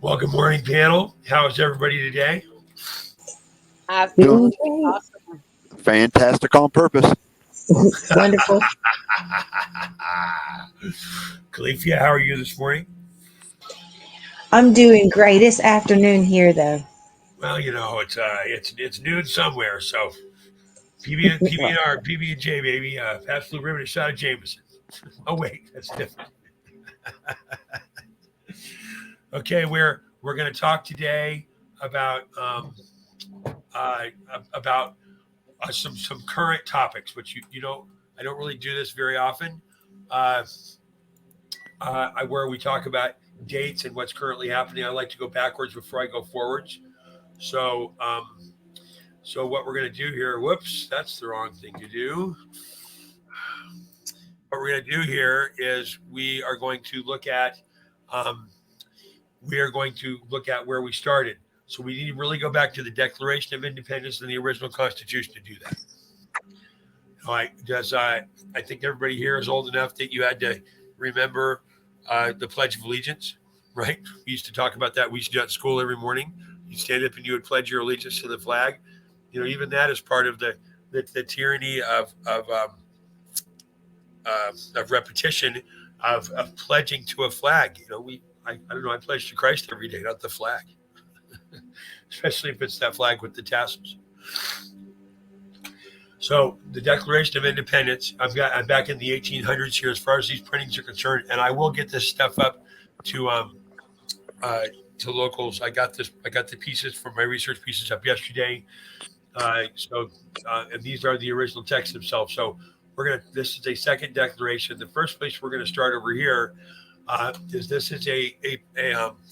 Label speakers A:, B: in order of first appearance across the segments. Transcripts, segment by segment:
A: Well, good morning, panel. How is everybody today?
B: Doing
C: Absolutely
B: great.
C: awesome.
B: fantastic on purpose.
C: Wonderful.
A: Califia, how are you this morning?
C: I'm doing great. It's afternoon here, though.
A: Well, it's noon somewhere, so PB and J, baby. Pass Blue Ribbon, a shot of Jameson. Oh wait, that's different. Okay, we're going to talk today about uh, about some current topics, which you know I don't really do this very often. Uh, where we talk about dates and what's currently happening. I like to go backwards before I go forwards. So, so what we're going to do here? Whoops, that's the wrong thing to do. What we're going to do here is um, we are going to look at where we started. So we need to really go back to the Declaration of Independence and the original Constitution to do that. All right, because I think everybody here is old enough that you had to remember the Pledge of Allegiance, right? We used to talk about that. We used to do that in school every morning. You stand up and you would pledge your allegiance to the flag. You know, even that is part of the tyranny of repetition of pledging to a flag. You know, I don't know. I pledge to Christ every day, not the flag, especially if it's that flag with the tassels. So the Declaration of Independence, I'm back in the 1800s here as far as these printings are concerned, and I will get this stuff up to uh, to locals. I got the pieces from my research pieces up yesterday. And these are the original texts themselves. So this is a second declaration. The first place we're gonna start over here is this is a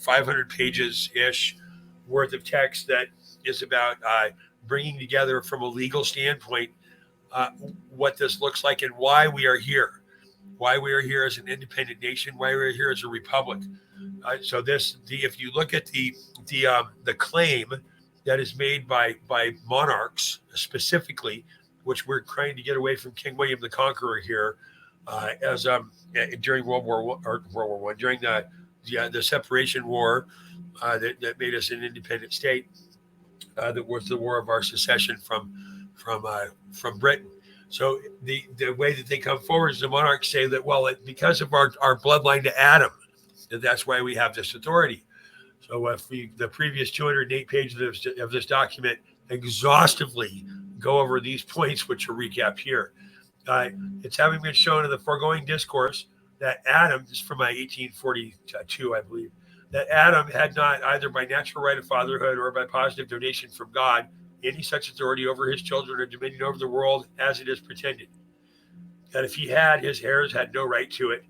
A: 500 pages ish worth of text that is about bringing together from a legal standpoint what this looks like and why we are here, why we are here as an independent nation, why we're here as a republic. If you look at the claim that is made by monarchs specifically, which we're trying to get away from King William the Conqueror here, as during World War I, during the Separation War that made us an independent state, that was the war of our secession from Britain. So the way that they come forward is the monarchs say that because of our bloodline to Adam, that's why we have this authority. So if the previous 208 pages of this document exhaustively go over these points, which are recapped here, it's having been shown in the foregoing discourse that Adam, this is from my 1842, I believe, that Adam had not either by natural right of fatherhood or by positive donation from God any such authority over his children or dominion over the world as it is pretended. That if he had, his heirs had no right to it.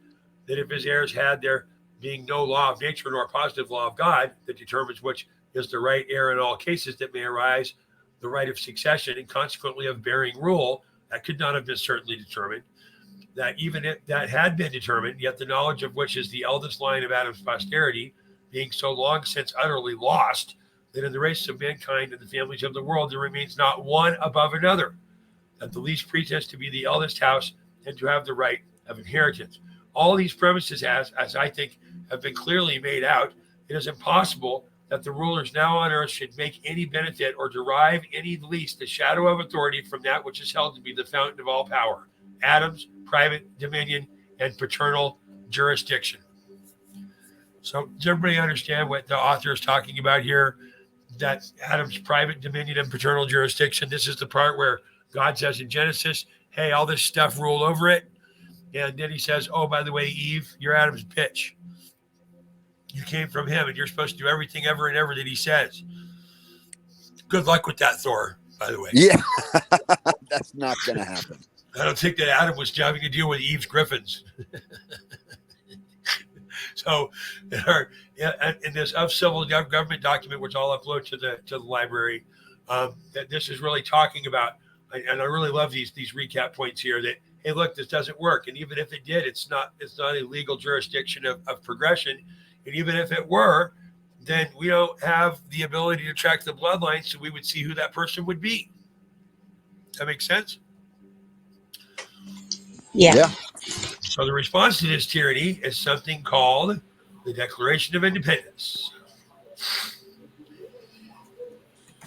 A: That if his heirs had, there being no law of nature nor positive law of God that determines which is the right heir in all cases that may arise, the right of succession and consequently of bearing rule, that could not have been certainly determined. That even if that had been determined, yet the knowledge of which is the eldest line of Adam's posterity, being so long since utterly lost, that in the race of mankind and the families of the world there remains not one above another, that the least pretends to be the eldest house and to have the right of inheritance. All these premises, as I think, have been clearly made out. It is impossible that the rulers now on earth should make any benefit or derive any least the shadow of authority from that which is held to be the fountain of all power, Adam's private dominion and paternal jurisdiction. So does everybody understand what the author is talking about here? That Adam's private dominion and paternal jurisdiction. This is the part where God says in Genesis, hey, all this stuff rule over it. And then he says, oh, by the way, Eve, you're Adam's bitch. You came from him and you're supposed to do everything ever and ever that he says. Good luck with that, Thor, by the way.
B: Yeah, that's not going to happen.
A: I don't think that Adam was having to deal with Eve's griffins. So, in this of civil government document, which I'll upload to the library, that this is really talking about, and I really love these recap points here. That hey, look, this doesn't work, and even if it did, it's not a legal jurisdiction of progression, and even if it were, then we don't have the ability to track the bloodline, so we would see who that person would be. Does that make sense?
C: Yeah.
A: So the response to this tyranny is something called the Declaration of Independence.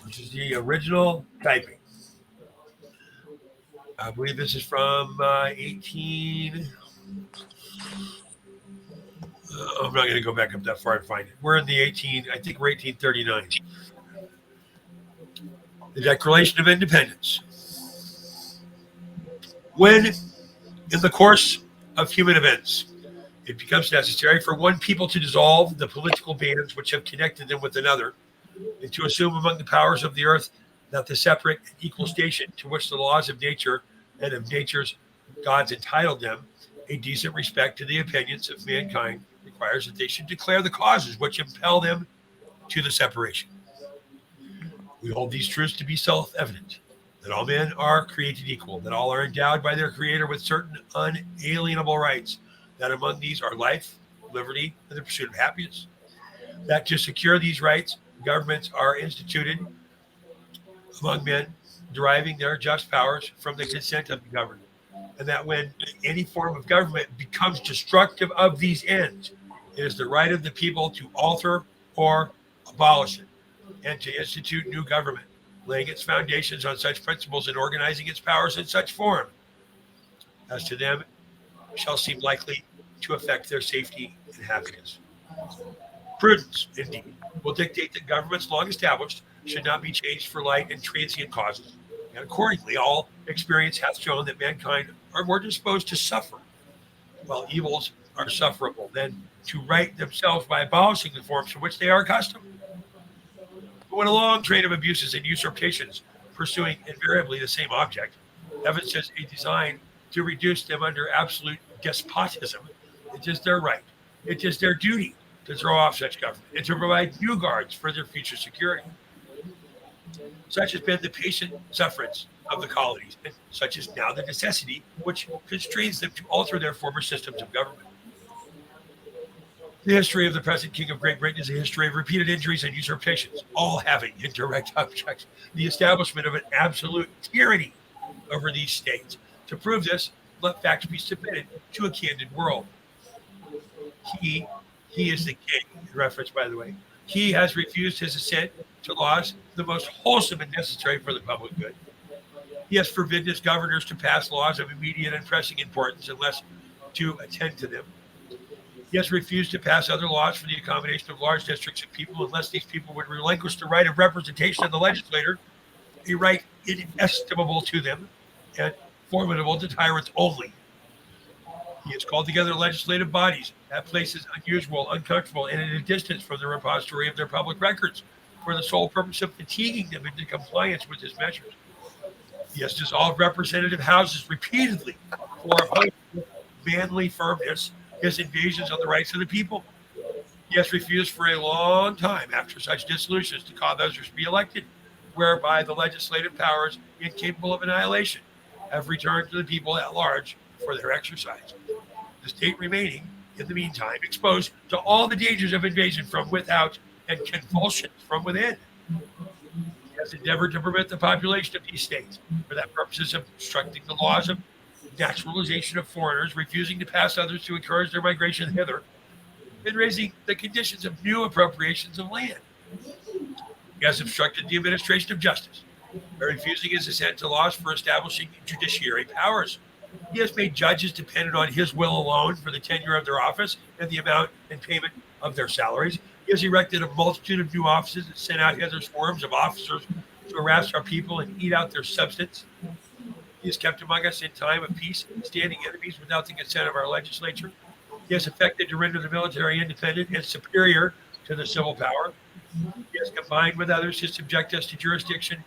A: This is the original typing. I believe this is from 18. I'm not going to go back up that far and find it. We're in the 18. I think we're 1839. The Declaration of Independence. When, in the course of human events, it becomes necessary for one people to dissolve the political bands which have connected them with another, and to assume among the powers of the earth that the separate and equal station to which the laws of nature and of nature's gods entitled them, a decent respect to the opinions of mankind requires that they should declare the causes which impel them to the separation. We hold these truths to be self-evident, that all men are created equal, that all are endowed by their Creator with certain unalienable rights, that among these are life, liberty, and the pursuit of happiness, that to secure these rights, governments are instituted among men, deriving their just powers from the consent of the governed, and that when any form of government becomes destructive of these ends, it is the right of the people to alter or abolish it, and to institute new government, laying its foundations on such principles and organizing its powers in such form as to them shall seem likely to affect their safety and happiness. Prudence, indeed, will dictate that governments long established should not be changed for light and transient causes. And accordingly, all experience hath shown that mankind are more disposed to suffer, while evils are sufferable, than to right themselves by abolishing the forms to which they are accustomed. But when a long train of abuses and usurpations, pursuing invariably the same object, evinces a design to reduce them under absolute despotism, it is their right, it is their duty to throw off such government and to provide new guards for their future security. Such has been the patient sufferance of the colonies, and such is now the necessity which constrains them to alter their former systems of government. The history of the present King of Great Britain is a history of repeated injuries and usurpations, all having in direct object the establishment of an absolute tyranny over these states. To prove this, let facts be submitted to a candid world. He is the king, in reference, by the way. He has refused his assent to laws the most wholesome and necessary for the public good. He has forbidden his governors to pass laws of immediate and pressing importance unless to attend to them. He has refused to pass other laws for the accommodation of large districts of people unless these people would relinquish the right of representation of the legislator, a right inestimable to them and formidable to tyrants only. He has called together legislative bodies at places unusual, uncomfortable, and at a distance from the repository of their public records for the sole purpose of fatiguing them into compliance with his measures. He has dissolved representative houses repeatedly for opposing with manly firmness his invasions of the rights of the people. He has refused for a long time after such dissolutions to cause others to be elected, whereby the legislative powers, incapable of annihilation, have returned to the people at large for their exercise. The state remaining, in the meantime, exposed to all the dangers of invasion from without and convulsions from within. He has endeavored to prevent the population of these states for that purposes of obstructing the laws of naturalization of foreigners, refusing to pass others to encourage their migration hither, and raising the conditions of new appropriations of land. He has obstructed the administration of justice by refusing his assent to laws for establishing judiciary powers. He has made judges dependent on his will alone for the tenure of their office and the amount and payment of their salaries. He has erected a multitude of new offices and sent out hither swarms of officers to harass our people and eat out their substance. He has kept among us in time of peace standing enemies without the consent of our legislature. He has effected to render the military independent and superior to the civil power. He has combined with others to subject us to jurisdiction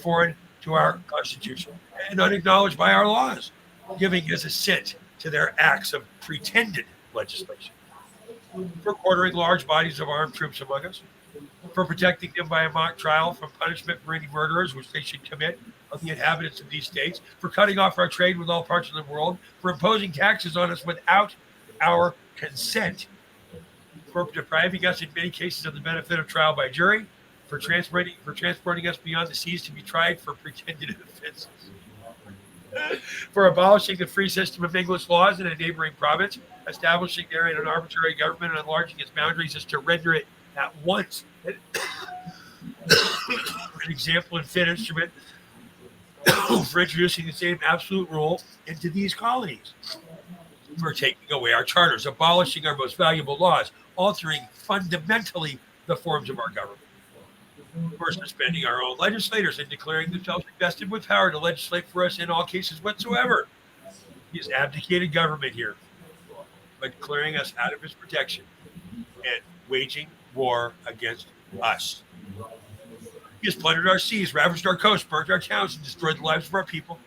A: foreign to our Constitution and unacknowledged by our laws, giving his assent to their acts of pretended legislation, for quartering large bodies of armed troops among us, for protecting them by a mock trial from punishment for any murderers which they should commit on the inhabitants of these states, for cutting off our trade with all parts of the world, for imposing taxes on us without our consent, for depriving us in many cases of the benefit of trial by jury, for transporting us beyond the seas to be tried for pretended offenses, for abolishing the free system of English laws in a neighboring province, establishing therein an arbitrary government and enlarging its boundaries as to render it at once an example and fit instrument for introducing the same absolute rule into these colonies, for taking away our charters, abolishing our most valuable laws, altering fundamentally the forms of our government, for suspending our own legislators and declaring themselves invested with power to legislate for us in all cases whatsoever. He has abdicated government here by declaring us out of his protection and waging war against us. He has plundered our seas, ravaged our coasts, burnt our towns, and destroyed the lives of our people.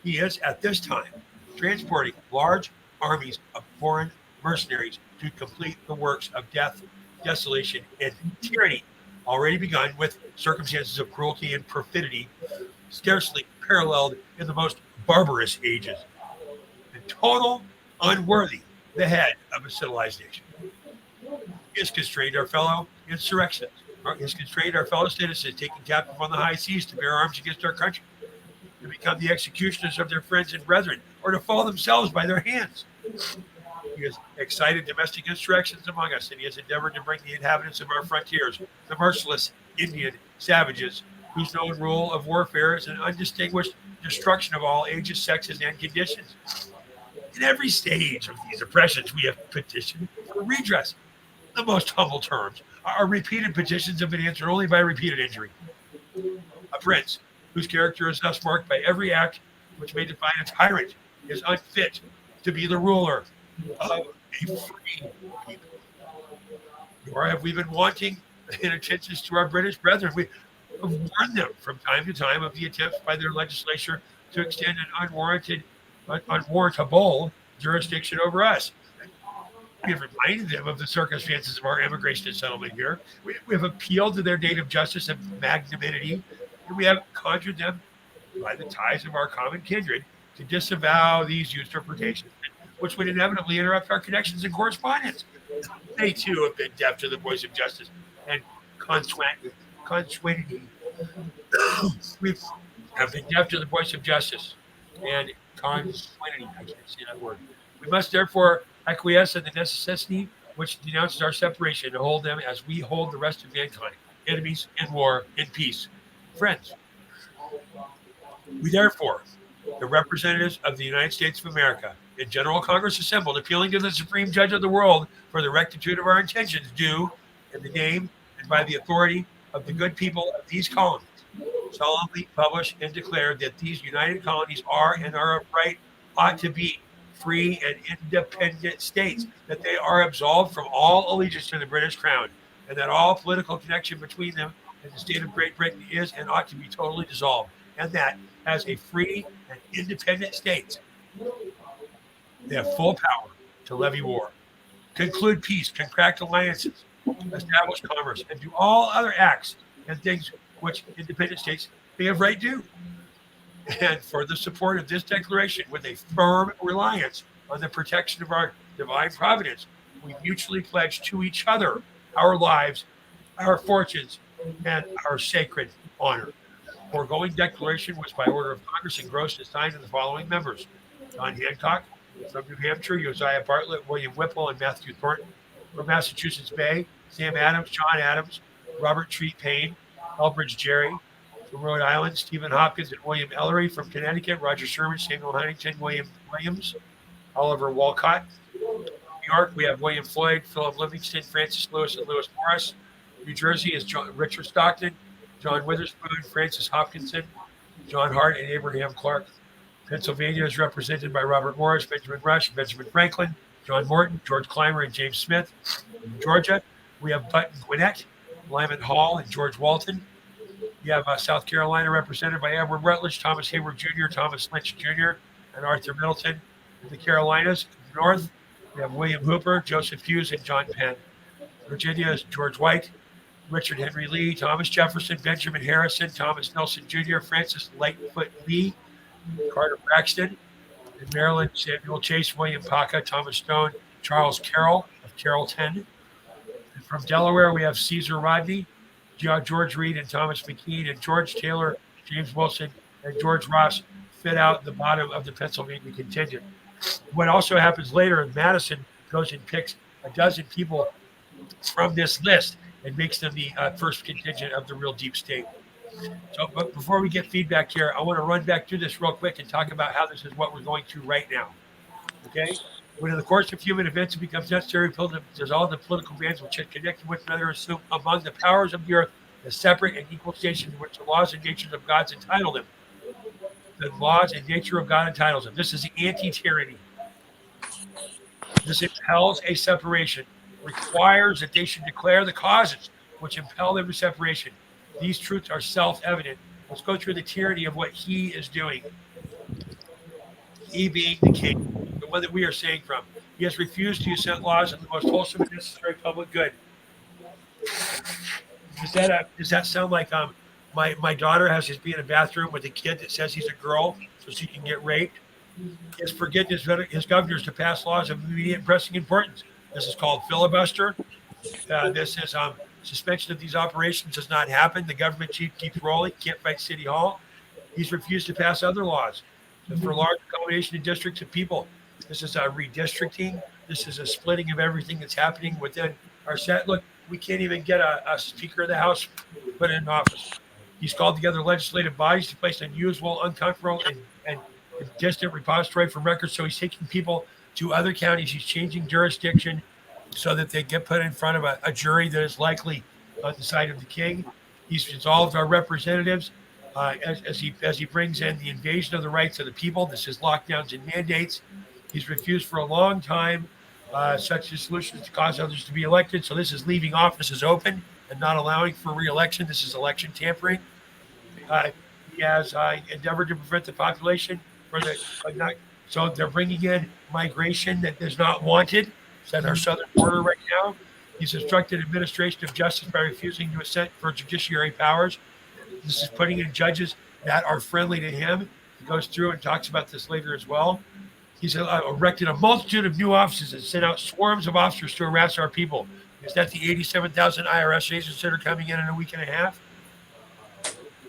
A: He is, at this time, transporting large armies of foreign mercenaries to complete the works of death, desolation, and tyranny, already begun with circumstances of cruelty and perfidy scarcely paralleled in the most barbarous ages, and total unworthy the head of a civilized nation. He has constrained our fellow insurrectionists. He has constrained our fellow citizens taken captive on the high seas to bear arms against our country, to become the executioners of their friends and brethren, or to fall themselves by their hands. He has excited domestic insurrections among us, and he has endeavored to bring the inhabitants of our frontiers, the merciless Indian savages, whose known rule of warfare is an undistinguished destruction of all ages, sexes, and conditions. In every stage of these oppressions, we have petitioned for redress. The most humble terms. Our repeated petitions have been answered only by repeated injury. A prince whose character is thus marked by every act which may define a tyrant is unfit to be the ruler of a free people. Nor have we been wanting in attention to our British brethren. We have warned them from time to time of the attempts by their legislature to extend an unwarrantable jurisdiction over us. We have reminded them of the circumstances of our immigration and settlement here. We have appealed to their native justice and magnanimity, and we have conjured them by the ties of our common kindred to disavow these usurpations, which would inevitably interrupt our connections and correspondence. They too have been deaf to the voice of justice and consuetudity. We have been deaf to the voice of justice and consuetudity. I can't say that word. We must therefore acquiesce in the necessity which denounces our separation to hold them as we hold the rest of mankind, enemies in war, in peace, friends. We therefore, the representatives of the United States of America, in General Congress assembled, appealing to the Supreme Judge of the world for the rectitude of our intentions, do, in the name and by the authority of the good people of these colonies, solemnly publish and declare that these united colonies are and are of right ought to be free and independent states, that they are absolved from all allegiance to the British Crown, and that all political connection between them and the state of Great Britain is and ought to be totally dissolved, and that as a free and independent state, they have full power to levy war, conclude peace, contract alliances, establish commerce, and do all other acts and things which independent states may have right to. And for the support of this declaration, with a firm reliance on the protection of our divine providence, we mutually pledge to each other our lives, our fortunes, and our sacred honor. Foregoing declaration was by order of Congress engrossed and signed to the following members: John Hancock from New Hampshire, Josiah Bartlett, William Whipple, and Matthew Thornton from Massachusetts Bay, Sam Adams, John Adams, Robert Treat Payne, Elbridge Gerry from Rhode Island, Stephen Hopkins and William Ellery from Connecticut, Roger Sherman, Samuel Huntington, William Williams, Oliver Walcott. New York, we have William Floyd, Philip Livingston, Francis Lewis, and Lewis Morris. New Jersey is Richard Stockton, John Witherspoon, Francis Hopkinson, John Hart, and Abraham Clark. Pennsylvania is represented by Robert Morris, Benjamin Rush, Benjamin Franklin, John Morton, George Clymer, and James Smith. In Georgia, we have Button Gwinnett, Lyman Hall, and George Walton. You have South Carolina represented by Edward Rutledge, Thomas Hayward Jr., Thomas Lynch Jr., and Arthur Middleton. In the Carolinas, in the North, we have William Hooper, Joseph Hughes, and John Penn. Virginia is George White, Richard Henry Lee, Thomas Jefferson, Benjamin Harrison, Thomas Nelson Jr., Francis Lightfoot Lee, Carter Braxton. In Maryland, Samuel Chase, William Paca, Thomas Stone, Charles Carroll of Carrollton. And from Delaware, we have Caesar Rodney, George Reed, and Thomas McKean, and George Taylor, James Wilson, and George Ross fit out the bottom of the Pennsylvania contingent. What also happens later, Madison goes and picks a dozen people from this list and makes them the first contingent of the real deep state. So, but before we get feedback here, I want to run back through this real quick and talk about how this is what we're going through right now. Okay? When in the course of human events it becomes necessary to dissolve the political bands which had connected with another, assume among the powers of the earth the separate and equal stations in which the laws and natures of God's entitled them. The laws and nature of God entitles them. This is the anti-tyranny. This impels a separation, requires that they should declare the causes which impel them to separation. These truths are self-evident. Let's go through the tyranny of what he is doing. He being the king, the one that we are saying from. He has refused to assent laws of the most wholesome and necessary public good. Does that sound like my daughter has to be in a bathroom with a kid that says he's a girl so she can get raped? His forgiveness his governors to pass laws of immediate and pressing importance. This is called filibuster. This is suspension of these operations does not happen. The government chief keeps rolling. Can't fight City Hall. He's refused to pass other laws for large accommodation in districts of people. This is redistricting. This is a splitting of everything that's happening within our set. Look, we can't even get a Speaker of the House put in office. He's called together legislative bodies to place unusual, uncomfortable, and distant repository for records. So he's taking people to other counties. He's changing jurisdiction so that they get put in front of a jury that is likely on the side of the king. He's dissolved our representatives as he brings in the invasion of the rights of the people. This is lockdowns and mandates. He's refused for a long time such solutions to cause others to be elected. So this is leaving offices open and not allowing for re-election. This is election tampering. He has endeavored to prevent the population for so they're bringing in migration that is not wanted. It's at our southern border right now. He's obstructed administration of justice by refusing to assent for judiciary powers. This is putting in judges that are friendly to him. He goes through and talks about this later as well. He's erected a multitude of new offices and sent out swarms of officers to harass our people. Is that the 87,000 IRS agents that are coming in a week and a half?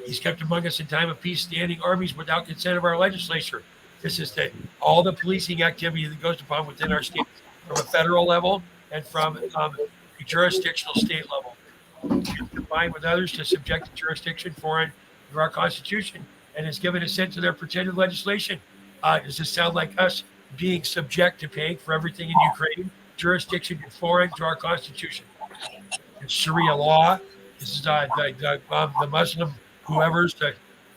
A: He's kept among us in time of peace standing armies without consent of our legislature. This is all the policing activity that goes upon within our state from a federal level and from a jurisdictional state level. Combined with others to subject the jurisdiction foreign to our Constitution and has given assent to their pretended legislation. Does this sound like us being subject to paying for everything in Ukraine? Jurisdiction foreign to our Constitution. It's Sharia law. This is the Muslim whoever's the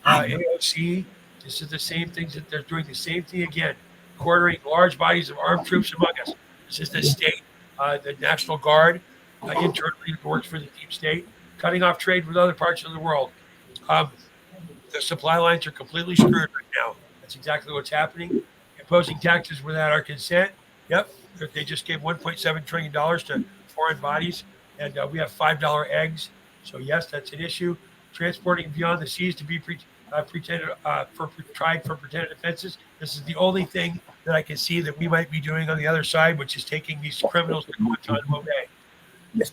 A: AOC. This is the same things that they're doing. The same thing again, quartering large bodies of armed troops among us. This is the state, the National Guard, internally that works for the deep state, cutting off trade with other parts of the world. The supply lines are completely screwed right now. That's exactly what's happening. Imposing taxes without our consent. Yep, they just gave $1.7 trillion to foreign bodies, and we have $5 eggs. So yes, that's an issue. Transporting beyond the seas to be tried for pretended offenses. This is the only thing that I can see that we might be doing on the other side, which is taking these criminals to Guantanamo Bay.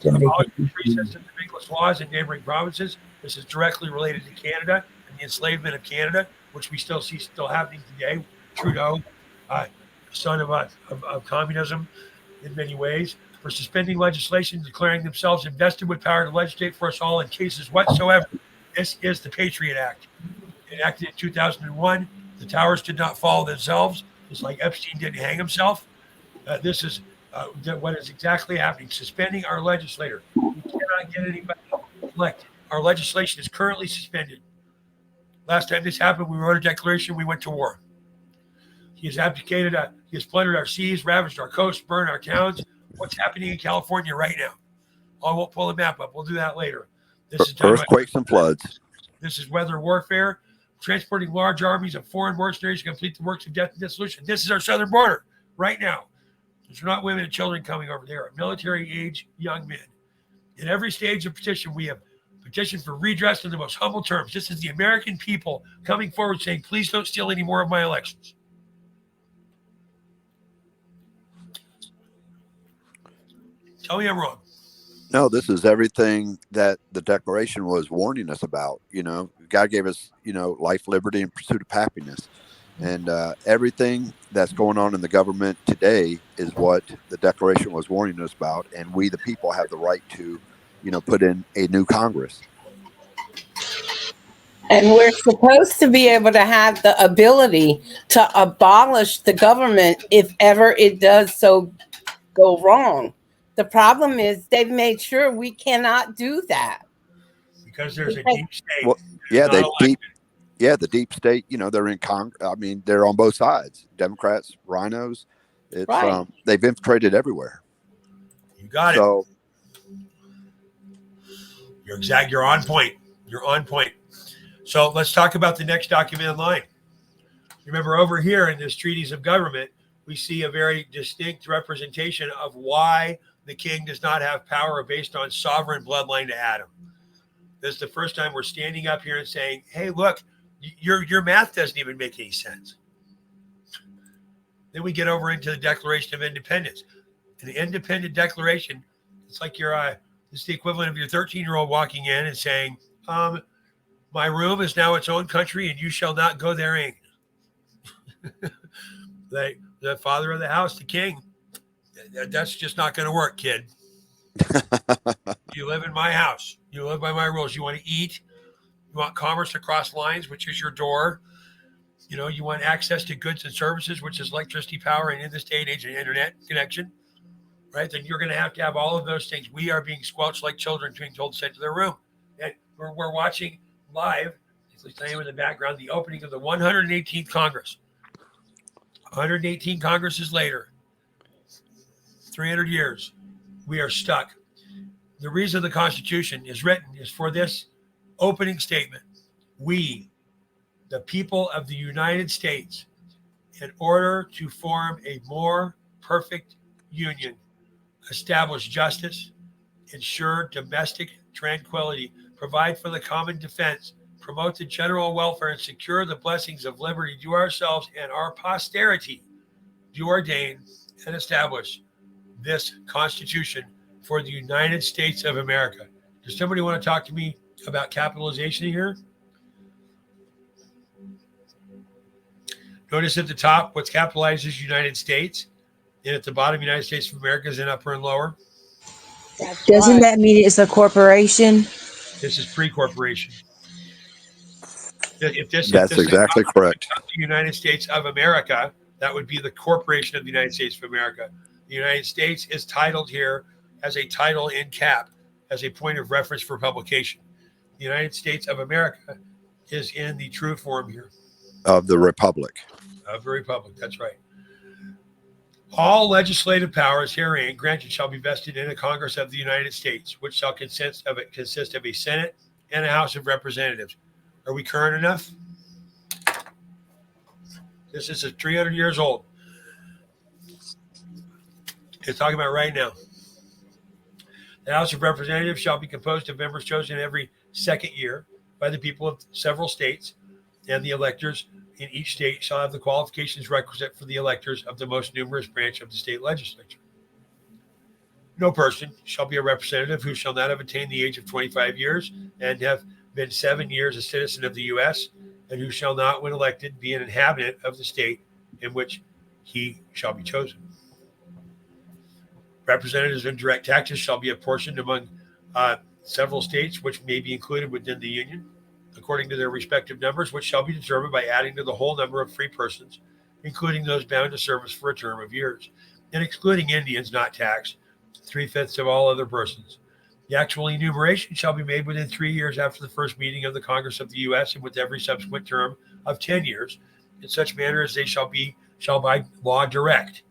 A: Abolishing free system of English laws in neighboring provinces. This is directly related to Canada and the enslavement of Canada, which we still see happening today. Trudeau, son of communism in many ways, for suspending legislation, declaring themselves invested with power to legislate for us all in cases whatsoever. This is the Patriot Act. Enacted in 2001. The towers did not fall themselves. It's like Epstein didn't hang himself. This is what is exactly happening. Suspending our legislator. We cannot get anybody elected. Our legislation is currently suspended. Last time this happened, we wrote a declaration. We went to war. He has abdicated. He has plundered our seas, ravaged our coasts, burned our towns. What's happening in California right now? I won't pull the map up. We'll do that later. This is
B: earthquakes and floods.
A: This is weather warfare, transporting large armies of foreign mercenaries to complete the works of death and dissolution. This is our southern border right now. These are not women and children coming over there, military age young men. In every stage of petition, we have petitioned for redress in the most humble terms. This is the American people coming forward saying, please don't steal any more of my elections. Tell me I'm wrong.
B: No, this is everything that the Declaration was warning us about. You know, God gave us, life, liberty, and pursuit of happiness. And everything that's going on in the government today is what the Declaration was warning us about. And we, the people, have the right to put in a new Congress.
D: And we're supposed to be able to have the ability to abolish the government if ever it does so go wrong. The problem is they've made sure we cannot do that.
A: Because there's a deep state.
B: Well, yeah, the deep state, they're in I mean, they're on both sides, Democrats, rhinos. It's
D: Right.
B: They've infiltrated everywhere.
A: You got
B: So
A: you're on point. You're on point. So let's talk about the next document in line. Remember, over here in this treaties of government, we see a very distinct representation of why the king does not have power based on sovereign bloodline to Adam. This is the first time we're standing up here and saying, hey, look, your math doesn't even make any sense. Then we get over into the Declaration of Independence. An independent declaration, it's like it's the equivalent of your 13-year-old walking in and saying, my room is now its own country and you shall not go therein. The father of the house, the king, that's just not going to work, kid. You live in my house. You live by my rules. You want to eat. You want commerce across lines, which is your door. You want access to goods and services, which is electricity, power, and in this day and age, an internet connection, right? Then you're going to have all of those things. We are being squelched like children, being told to send to their room. And we're watching live, at least I am in the background, the opening of the 118th Congress. 118 Congresses later, 300 years, we are stuck. The reason the Constitution is written is for this opening statement. We, the people of the United States, in order to form a more perfect union, establish justice, ensure domestic tranquility, provide for the common defense, promote the general welfare, and secure the blessings of liberty, do ourselves and our posterity, do ordain and establish this Constitution for the United States of America. Does somebody want to talk to me about capitalization here? Notice at the top, what's capitalized is United States, and at the bottom, United States of America is in upper and lower.
C: Doesn't that mean it's a corporation?
A: This is pre-corporation.
B: That's exactly correct.
A: The United States of America, that would be the corporation of the United States of America. The United States is titled here as a title in cap, as a point of reference for publication. The United States of America is in the true form here.
B: Of the Republic.
A: Of the Republic, that's right. All legislative powers herein granted shall be vested in a Congress of the United States, which shall consist of a Senate and a House of Representatives. Are we current enough? This is 300 years old. It's talking about right now. The House of Representatives shall be composed of members chosen every second year by the people of several states, and the electors in each state shall have the qualifications requisite for the electors of the most numerous branch of the state legislature. No person shall be a representative who shall not have attained the age of 25 years and have been 7 years a citizen of the U.S., and who shall not, when elected, be an inhabitant of the state in which he shall be chosen. Representatives in direct taxes shall be apportioned among several states, which may be included within the Union, according to their respective numbers, which shall be determined by adding to the whole number of free persons, including those bound to service for a term of years, and excluding Indians not taxed, 3/5 of all other persons. The actual enumeration shall be made within 3 years after the first meeting of the Congress of the U.S. and with every subsequent term of 10 years, in such manner as they shall by law direct.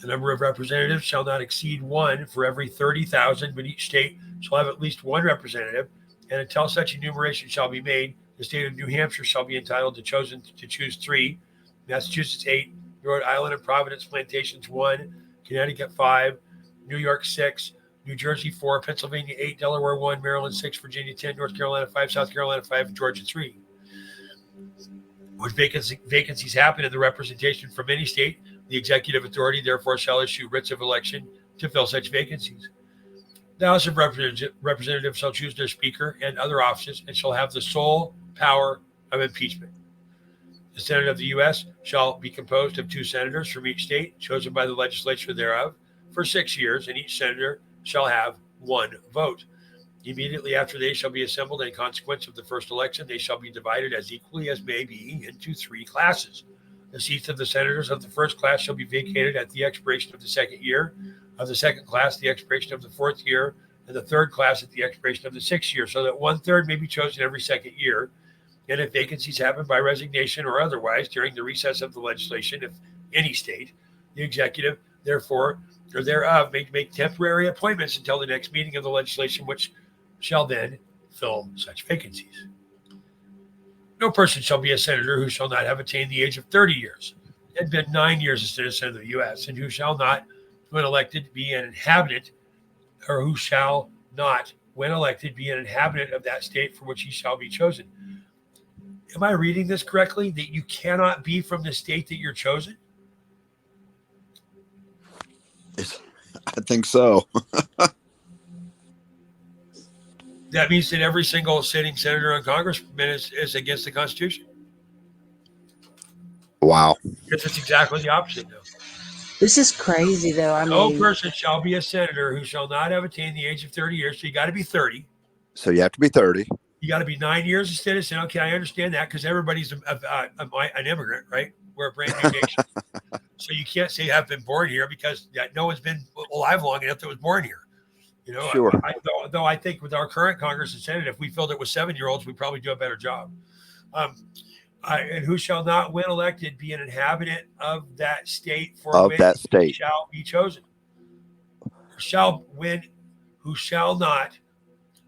A: The number of representatives shall not exceed one for every 30,000, but each state shall have at least one representative. And until such enumeration shall be made, the state of New Hampshire shall be entitled to choose 3, Massachusetts 8, Rhode Island and Providence Plantations 1, Connecticut 5, New York 6, New Jersey 4, Pennsylvania 8, Delaware 1, Maryland 6, Virginia 10, North Carolina 5, South Carolina 5, and Georgia 3. When vacancies happen in the representation from any state, the executive authority therefore shall issue writs of election to fill such vacancies. The House of Representatives shall choose their speaker and other offices and shall have the sole power of impeachment. The Senate of the U.S. shall be composed of 2 senators from each state, chosen by the legislature thereof, for 6 years, and each senator shall have 1 vote. Immediately after they shall be assembled in consequence of the first election, they shall be divided as equally as may be into 3 classes. The seats of the senators of the first class shall be vacated at the expiration of the second year, of the second class, the expiration of the 4th year, and the third class at the expiration of the 6th year, so that 1/3 may be chosen every second year. And if vacancies happen by resignation or otherwise during the recess of the legislation, if any state, the executive, therefore, or thereof, may make temporary appointments until the next meeting of the legislation, which shall then fill such vacancies. No person shall be a senator who shall not have attained the age of 30 years and been 9 years a citizen of the U.S., and who shall not, when elected, be an inhabitant, or who shall not, when elected, be an inhabitant of that state for which he shall be chosen. Am I reading this correctly? That you cannot be from the state that you're chosen?
B: I think so.
A: That means that every single sitting senator and congressman is against the Constitution.
B: Wow.
A: Because it's exactly the opposite now.
C: This is crazy, though. I
A: No
C: mean,
A: person shall be a senator who shall not have attained the age of 30 years. So you got to be 30.
B: So you have to be 30.
A: You got to be 9 years a citizen. Okay, I understand that because everybody's an immigrant, right? We're a brand new nation. So you can't say I've been born here because no one's been alive long enough that was born here. You know,
B: Sure.
A: Though I think with our current Congress and Senate, if we filled it with 7-year-olds, we'd probably do a better job. And who shall not, when elected, be an inhabitant of that state for which he shall be chosen. Who shall not,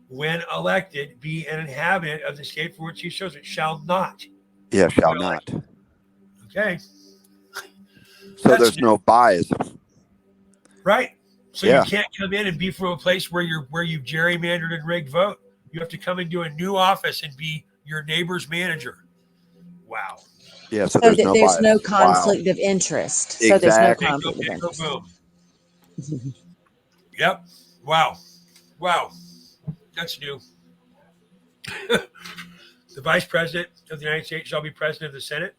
A: when elected, be an inhabitant of the state for which he is chosen. Shall not.
B: Yeah, shall not.
A: Okay.
B: So there's no bias.
A: Right. So you can't come in and be from a place where you've gerrymandered and rigged vote. You have to come into a new office and be your neighbor's manager. Wow.
B: Yeah. So there's no bias.
C: no conflict of interest.
B: Exactly.
C: So there's no conflict of interest.
A: Boom. Yep. Wow. That's new. The vice president of the United States shall be president of the Senate,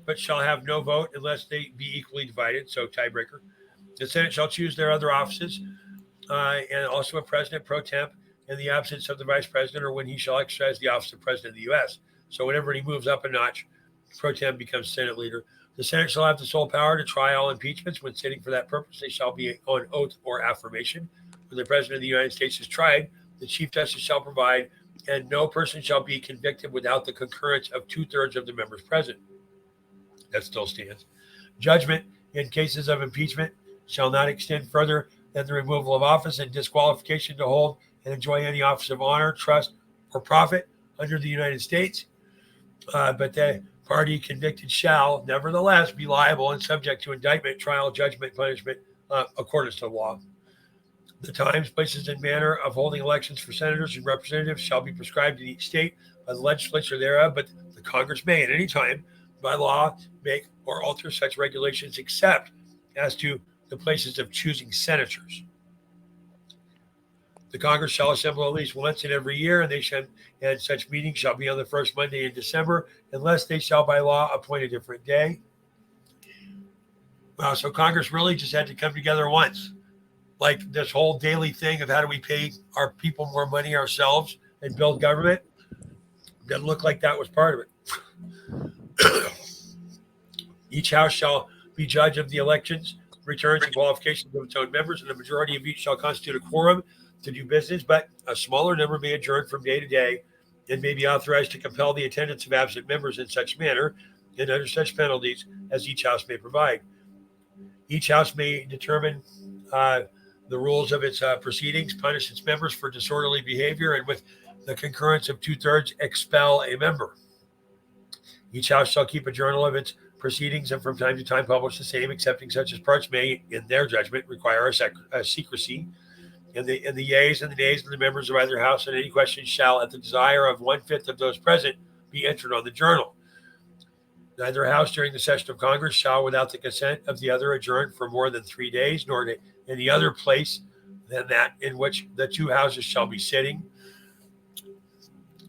A: but shall have no vote unless they be equally divided. So tiebreaker. The Senate shall choose their other offices, and also a president pro temp in the absence of the vice president, or when he shall exercise the office of president of the U.S. So whenever he moves up a notch, pro temp becomes Senate leader. The Senate shall have the sole power to try all impeachments. When sitting for that purpose, they shall be on oath or affirmation. When the president of the United States is tried, the chief justice shall preside, and no person shall be convicted without the concurrence of 2/3 of the members present. That still stands. Judgment in cases of impeachment shall not extend further than the removal of office and disqualification to hold and enjoy any office of honor, trust, or profit under the United States. But the party convicted shall nevertheless be liable and subject to indictment, trial, judgment, punishment, according to law. The times, places, and manner of holding elections for senators and representatives shall be prescribed in each state by the legislature thereof, but the Congress may at any time by law make or alter such regulations except as to the places of choosing senators. The Congress shall assemble at least once in every year, and such meetings shall be on the first Monday in December, unless they shall by law appoint a different day. Wow, so Congress really just had to come together once. Like this whole daily thing of how do we pay our people more money ourselves and build government, doesn't look like that was part of it. Each house shall be judge of the elections, returns, and qualifications of its own members, and the majority of each shall constitute a quorum to do business, but a smaller number may adjourn from day to day and may be authorized to compel the attendance of absent members in such manner and under such penalties as each house may provide. Each house may determine the rules of its proceedings, punish its members for disorderly behavior, and with the concurrence of 2/3 expel a member. Each house shall keep a journal of its proceedings and from time to time publish the same, excepting such as parts may, in their judgment, require a secrecy. And the yeas and the nays of the members of either house on any question shall, at the desire of 1/5 of those present, be entered on the journal. Neither house during the session of Congress shall, without the consent of the other, adjourn for more than 3 days, nor to any other place than that in which the two houses shall be sitting.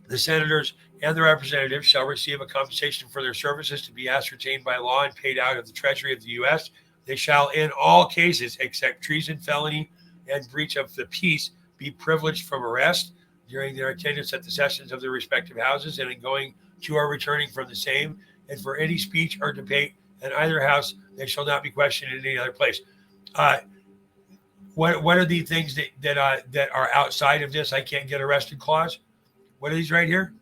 A: The senators and the representatives shall receive a compensation for their services to be ascertained by law and paid out of the Treasury of the U.S. They shall, in all cases except treason, felony, and breach of the peace, be privileged from arrest, during their attendance at the sessions of their respective houses and in going to or returning from the same, and for any speech or debate in either house, they shall not be questioned in any other place. What are the things that are outside of this? I can't get arrested clause. What are these right here?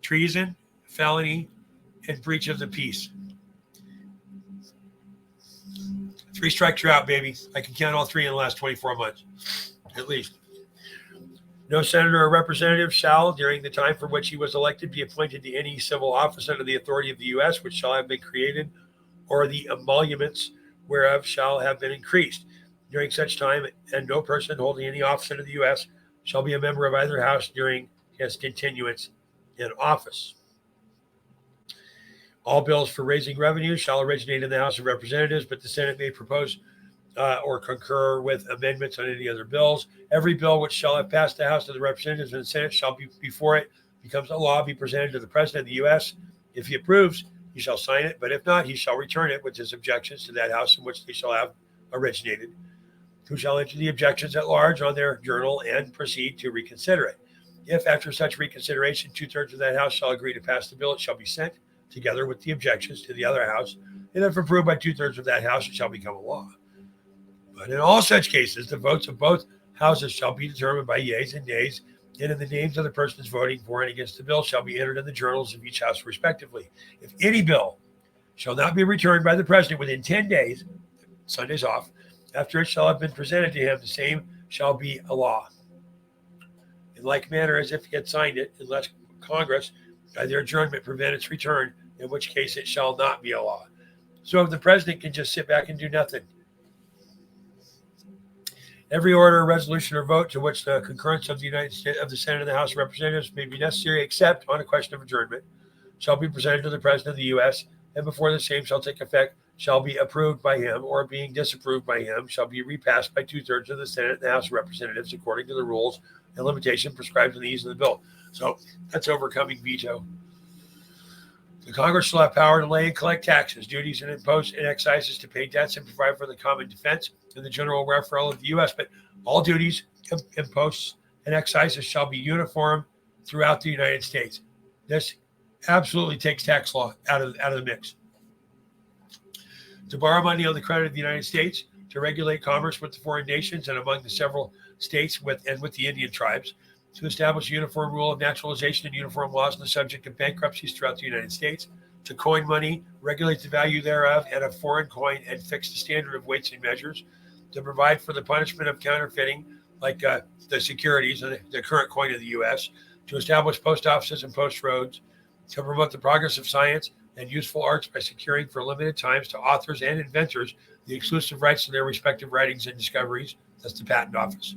A: Treason, felony, and breach of the peace. 3 strikes, you're out, baby. I can count all 3 in the last 24 months, at least. No senator or representative shall, during the time for which he was elected, be appointed to any civil office under the authority of the U.S., which shall have been created, or the emoluments whereof shall have been increased during such time, and no person holding any office under the U.S. shall be a member of either house during his continuance in office. All bills for raising revenue shall originate in the House of Representatives, but the Senate may propose or concur with amendments on any other bills. Every bill which shall have passed the House of the Representatives and the Senate shall be, before it becomes a law, be presented to the President of the U.S. If he approves, he shall sign it, but if not, he shall return it with his objections to that House in which they shall have originated, who shall enter the objections at large on their journal and proceed to reconsider it. If after such reconsideration 2/3 of that House shall agree to pass the bill, it shall be sent together with the objections to the other House, and if approved by 2/3 of that House, it shall become a law. But in all such cases, the votes of both houses shall be determined by yeas and nays, and in the names of the persons voting for and against the bill shall be entered in the journals of each house respectively. If any bill shall not be returned by the President within 10 days, Sundays off, after it shall have been presented to him, the same shall be a law. In like manner as if he had signed it, unless Congress, by their adjournment, prevent its return, in which case it shall not be a law. So if the President can just sit back and do nothing, every order, resolution, or vote to which the concurrence of the United States of the Senate and the House of Representatives may be necessary, except on a question of adjournment, shall be presented to the President of the U.S., and before the same shall take effect, shall be approved by him, or being disapproved by him, shall be repassed by 2/3 of the Senate and the House of Representatives, according to the rules and limitation prescribed in the ease of the bill. So that's overcoming veto. The Congress shall have power to lay and collect taxes, duties, and impose and excises, to pay debts and provide for the common defense and the general welfare of the U.S. But all duties, imposts, and excises shall be uniform throughout the United States. This absolutely takes tax law out of the mix. To borrow money on the credit of the United States, to regulate commerce with the foreign nations and among the several states with the Indian tribes, to establish a uniform rule of naturalization and uniform laws on the subject of bankruptcies throughout the United States, to coin money, regulate the value thereof and of foreign coin, and fix the standard of weights and measures, to provide for the punishment of counterfeiting, like the securities and the current coin of the U.S., to establish post offices and post roads, to promote the progress of science and useful arts by securing for limited times to authors and inventors the exclusive rights to their respective writings and discoveries. That's the Patent Office.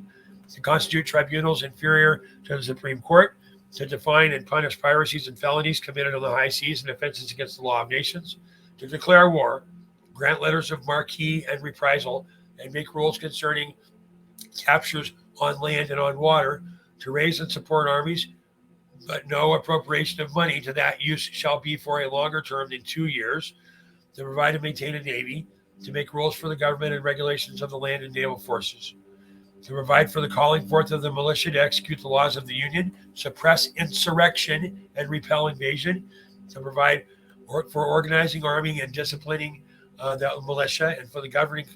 A: To constitute tribunals inferior to the Supreme Court, to define and punish piracies and felonies committed on the high seas and offenses against the law of nations, to declare war, grant letters of marque and reprisal, and make rules concerning captures on land and on water, to raise and support armies, but no appropriation of money to that use shall be for a longer term than 2 years, to provide and maintain a navy, to make rules for the government and regulations of the land and naval forces, to provide for the calling forth of the militia to execute the laws of the Union, suppress insurrection and repel invasion, to provide for organizing, arming, and disciplining the militia, and for the governing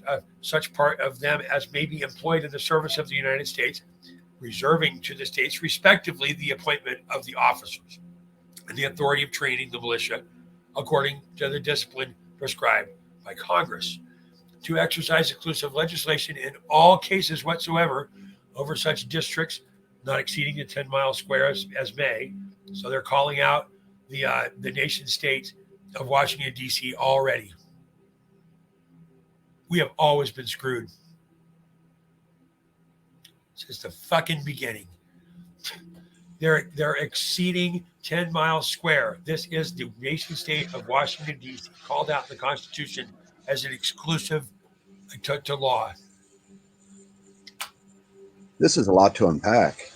A: such part of them as may be employed in the service of the United States, reserving to the states respectively the appointment of the officers and the authority of training the militia according to the discipline prescribed by Congress, to exercise exclusive legislation in all cases whatsoever over such districts not exceeding the 10-mile square as may. So they're calling out the nation state of Washington, D.C. already. We have always been screwed since the fucking beginning. They're exceeding 10 miles square. This is the nation state of Washington, D.C., called out in the Constitution as an exclusive to law.
B: This is a lot to unpack.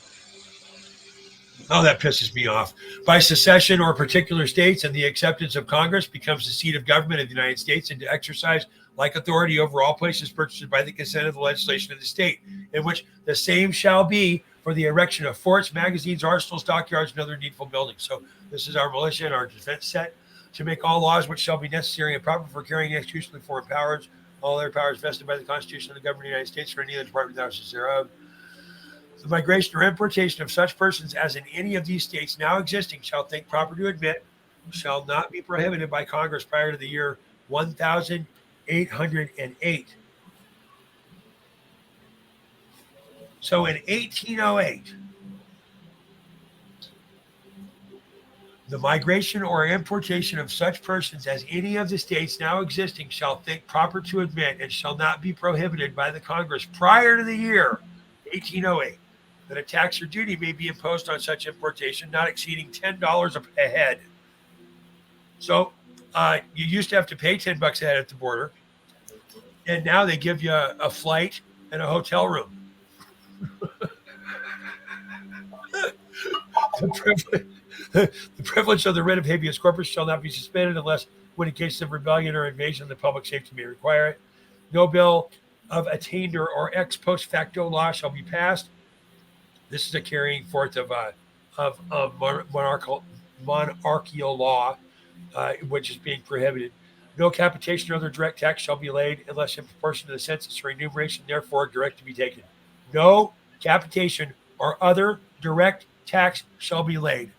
A: Oh, that pisses me off. By secession or particular states and the acceptance of Congress becomes the seat of government of the United States, and to exercise like authority over all places purchased by the consent of the legislation of the state, in which the same shall be for the erection of forts, magazines, arsenals, dockyards, and other needful buildings. So this is our militia and our defense set to make all laws which shall be necessary and proper for carrying and execution of foreign powers, all other powers vested by the Constitution of the Government of the United States or any other department thereof. The migration or importation of such persons as in any of these states now existing shall think proper to admit shall not be prohibited by Congress prior to the year 1808. So in 1808, the migration or importation of such persons as any of the states now existing shall think proper to admit and shall not be prohibited by the Congress prior to the year 1808, that a tax or duty may be imposed on such importation not exceeding $10 a head. So you used to have to pay $10 a head at the border, and now they give you a flight and a hotel room. The privilege of the writ of habeas corpus shall not be suspended unless when in cases of rebellion or invasion the public safety may require it. No bill of attainder or ex post facto law shall be passed. This is a carrying forth of monarchical law, which is being prohibited. No capitation or other direct tax shall be laid unless in proportion to the census or enumeration, therefore direct to be taken. No capitation or other direct tax shall be laid.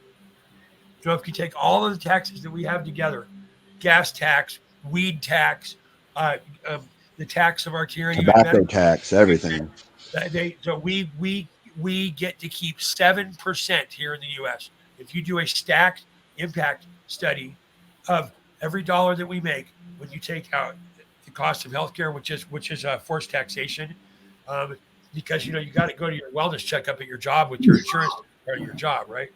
A: So if you take all of the taxes that we have together, gas tax, weed tax, the tax of our tyranny,
B: tobacco tax, everything.
A: So we get to keep 7% here in the U.S. If you do a stacked impact study of every dollar that we make, when you take out the cost of healthcare, which is forced taxation, because you got to go to your wellness checkup at your job with your insurance or your job, right?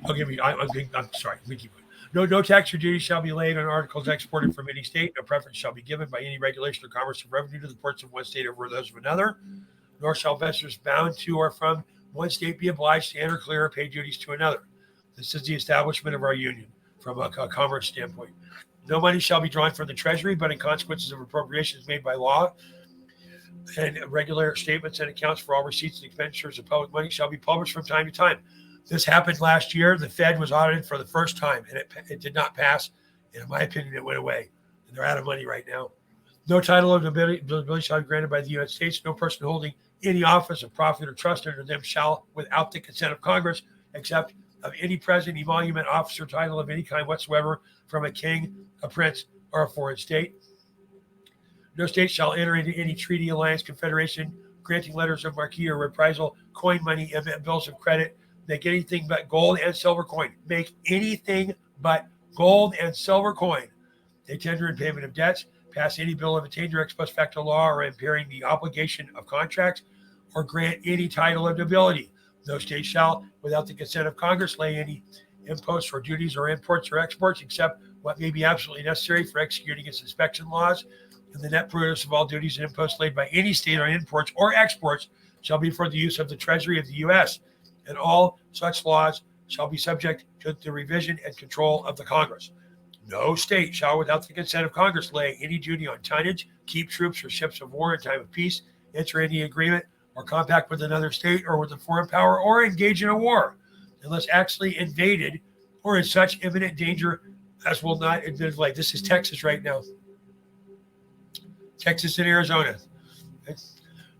A: I'm sorry. We keep going. No tax or duty shall be laid on articles exported from any state. No preference shall be given by any regulation or commerce of revenue to the ports of one state over those of another. Nor shall vessels bound to or from one state be obliged to enter, clear, or pay duties to another. This is the establishment of our union from a commerce standpoint. No money shall be drawn from the treasury, but in consequences of appropriations made by law, and regular statements and accounts for all receipts and expenditures of public money shall be published from time to time. This happened last year. The Fed was audited for the first time, and it did not pass. And in my opinion, it went away. And they're out of money right now. No title of nobility shall be granted by the United States. No person holding any office of profit or trust under them shall, without the consent of Congress, accept of any present, emolument, office, or title of any kind whatsoever from a king, a prince, or a foreign state. No state shall enter into any treaty, alliance, confederation, granting letters of marque or reprisal, coin money, emit bills of credit, make anything but gold and silver coin. Make anything but gold and silver coin. They tender in payment of debts, pass any bill of attainder, ex post facto law, or impairing the obligation of contracts, or grant any title of nobility. No state shall, without the consent of Congress, lay any imposts or duties or imports or exports, except what may be absolutely necessary for executing its inspection laws. And the net produce of all duties and imposts laid by any state on imports or exports shall be for the use of the Treasury of the U.S., and all such laws shall be subject to the revision and control of the Congress. No state shall, without the consent of Congress, lay any duty on tonnage, keep troops or ships of war in time of peace, enter any agreement or compact with another state or with a foreign power, or engage in a war, unless actually invaded or in such imminent danger as will not admit life. This is Texas right now. Texas and Arizona. Okay.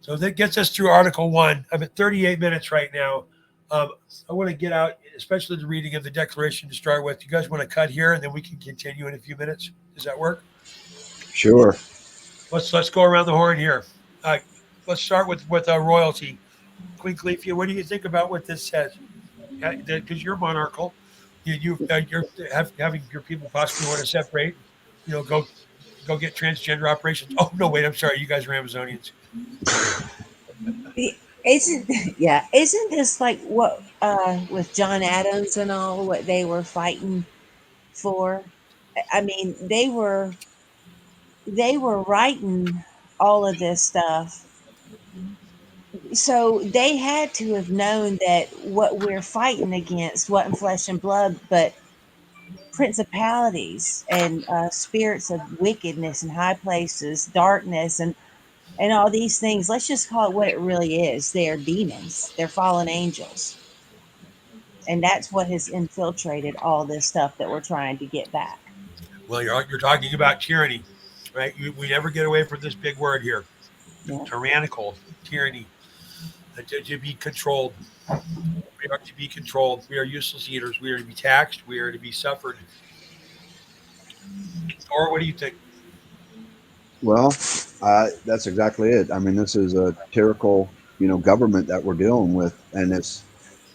A: So that gets us through Article 1. I'm at 38 minutes right now. I want to get out, especially the reading of the Declaration to start with. You guys want to cut here, and then we can continue in a few minutes? Does that work?
B: Sure.
A: Let's go around the horn here. Let's start with royalty. Queen Califia, what do you think about what this says? Because you're monarchical, you're having your people possibly want to separate. Go get transgender operations. Oh no, wait, I'm sorry. You guys are Amazonians.
C: Isn't this like what with John Adams and all what they were fighting for? I mean, they were writing all of this stuff, so they had to have known that what we're fighting against wasn't flesh and blood, but principalities and spirits of wickedness in high places, darkness, and and all these things. Let's just call it what it really is. They are demons. They're fallen angels. And that's what has infiltrated all this stuff that we're trying to get back.
A: Well, you're talking about tyranny, right? We never get away from this big word here:
C: Yeah.
A: tyrannical tyranny. To be controlled. We are to be controlled. We are useless eaters. We are to be taxed. We are to be suffered. Or what do you think?
B: Well, that's exactly it. I mean, this is a tyrannical, government that we're dealing with, and it's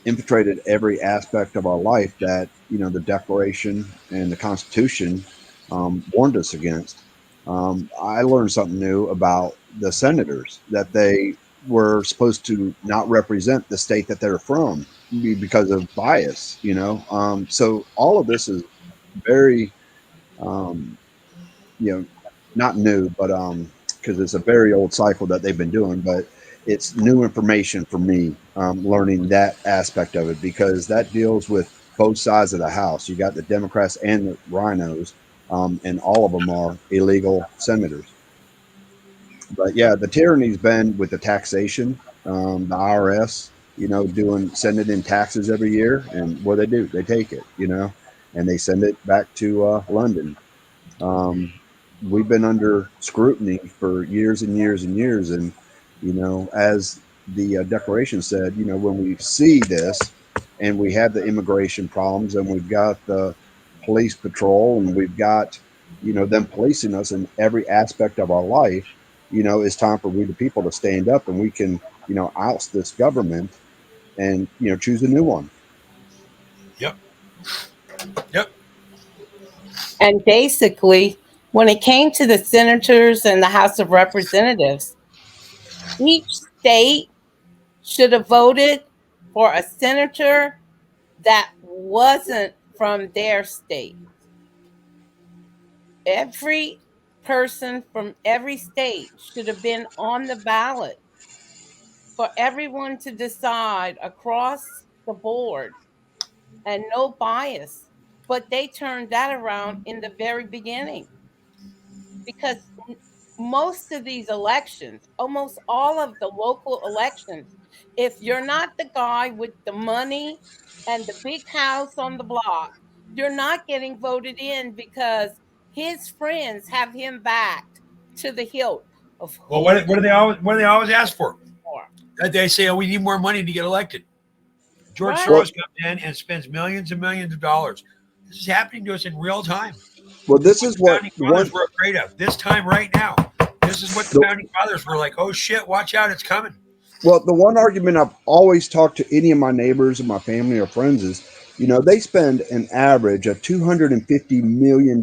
B: infiltrated every aspect of our life that the Declaration and the Constitution warned us against. I learned something new about the senators, that they were supposed to not represent the state that they're from because of bias. So all of this is very um, you know, not new, but because it's a very old cycle that they've been doing, but it's new information for me, learning that aspect of it, because that deals with both sides of the house. You got the Democrats and the rhinos, and all of them are illegal senators. But yeah, the tyranny's been with the taxation, the IRS, sending in taxes every year, and what do, they take it, and they send it back to London. um, we've been under scrutiny for years and years and years. And, as the Declaration said, when we see this and we have the immigration problems and we've got the police patrol and we've got, them policing us in every aspect of our life, it's time for we the people to stand up and we can, oust this government and, choose a new one.
A: Yep. Yep.
D: And basically, when it came to the senators and the House of Representatives, each state should have voted for a senator that wasn't from their state. Every person from every state should have been on the ballot for everyone to decide across the board and no bias. But they turned that around in the very beginning because most of these elections, almost all of the local elections, if you're not the guy with the money and the big house on the block, you're not getting voted in because his friends have him backed to the hilt of
A: Well,
D: who
A: what do they always ask for?
D: are.
A: They say, "Oh, we need more money to get elected." George
D: Right.
B: Well,
A: Soros comes in and spends millions and millions of dollars. This is happening to us in real time.
B: well,
A: This is
B: this
A: what
B: is
A: the
B: what
A: founding fathers
B: one,
A: were afraid of. This time, right now, this is what the
B: the,
A: founding fathers were like. Oh shit! Watch out! It's coming.
B: Well, the one argument I've always talked to any of my neighbors and my family or friends is, they spend an average of $250 million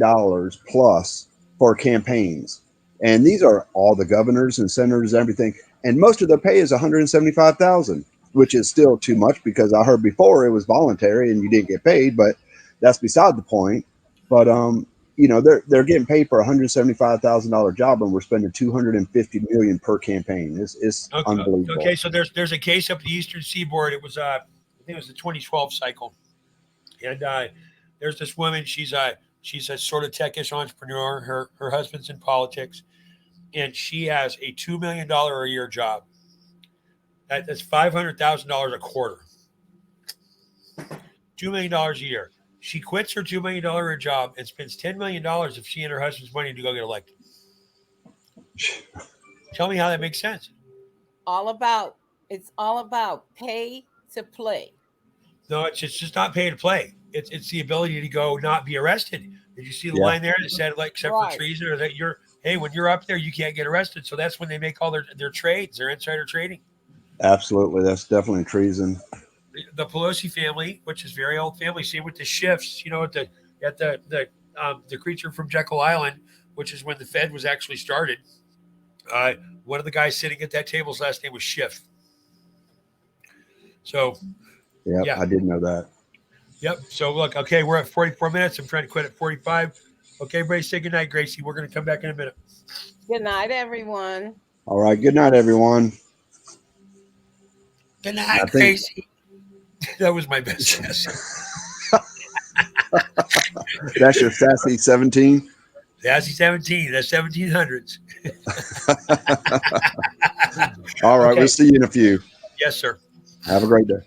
B: plus for campaigns, and these are all the governors and senators, and everything, and most of their pay is 175,000, which is still too much because I heard before it was voluntary and you didn't get paid, but that's beside the point. But they're getting paid for $175,000 job, and we're spending 250 million per campaign. It's
A: Okay.
B: unbelievable.
A: Okay. So there's a case up the Eastern Seaboard. It was I think it was the 2012 cycle, and there's this woman. She's a sort of techish entrepreneur. Her husband's in politics, and she has a $2 million a year job. That's $500,000 a quarter. $2 million a year. She quits her $2 million job and spends $10 million of she and her husband's money to go get elected. Tell me how that makes sense.
D: All about it's all about pay to play.
A: No, it's just not pay to play. It's the ability to go not be arrested. Did you see the
B: Yeah,
A: line there that said like except for
D: Right.
A: treason or that you're hey when you're up there you can't get arrested. So that's when they make all their trades, their insider trading.
B: absolutely. That's definitely treason.
A: The Pelosi family, which is very old family, same with the shifts. At the creature from Jekyll Island, which is when the Fed was actually started. Uh, One of the guys sitting at that table's last name was Schiff. So
B: Yep,
A: yeah,
B: I did know that.
A: yep. So look, okay, we're at 44 minutes. I'm trying to quit at 45. Okay, everybody say goodnight, Gracie. We're going to come back in a minute.
D: Good night, everyone.
B: All right. Good night, everyone.
A: Good
B: And I
A: night,
B: think
A: Gracie. That was my best guess.
B: that's your sassy 17.
A: That's 17. That's 1700s.
E: All right.
A: Okay.
E: We'll see you in a few.
A: Yes, sir.
E: Have a great day.